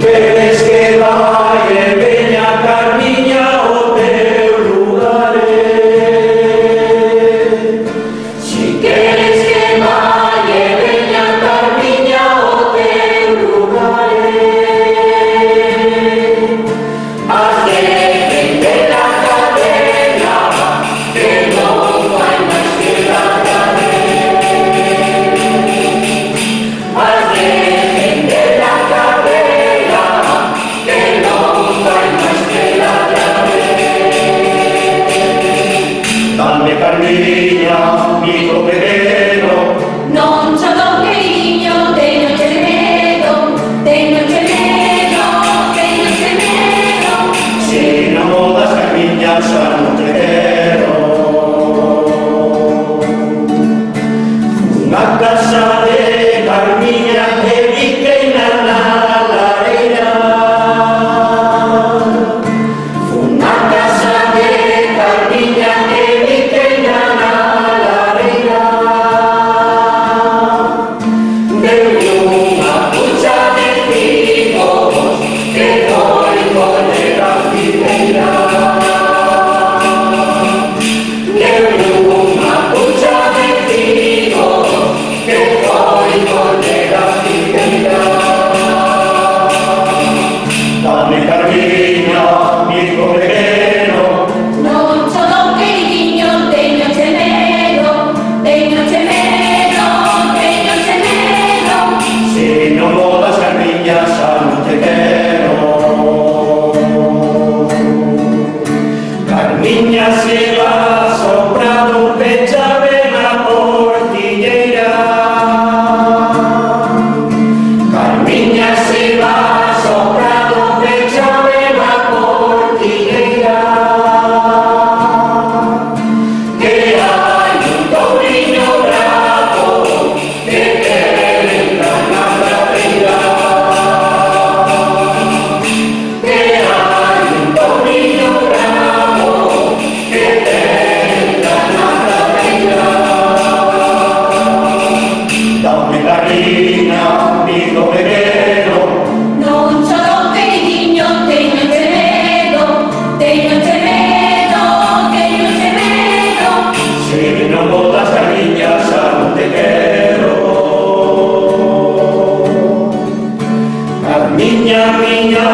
Queres que vaie, veña Carmiña ao teu lugares. Si queres que vaie, veña Carmiña ao teu lugares. Has de vender la cadena, que non vai máis que la cadena. Has de vender la cadena, que non vai máis que la cadena. Dame Carmiña, amigo pequeno, Non cho do queiriño, teñoche medo, teñoche medo, teñoche medo. si non mo das Carmiña xa non te quero. Unha casa de Carmiña que viqueina na lareira. Unha casa de Carmiña que viqueina na lareira. Deu-lhe unha pucha de figos que foi coller a figueira. Deu-lhe unha pucha de figos que foi coller a figueira. Dame Carmiña, amigo pequeno, Non cho do queiriño, teñoche medo, teñoche medo, teñoche medo. si non mo das Carmiña xa non te quero. Carmiña se va soprado, pechame na portilleira. Carmiña se va soprado, pechame na portilleira. Que hai un touriño bravo que quere entrar na pradeira. Que hai un touriño bravo que quere entrar na pradeira. Dame Carmiña, amigo pequeno, Non cho do queiriño, teñoche medo, teñoche medo, teñoche medo. si non mo das Carmiña xa non te quero. Carmiña, miña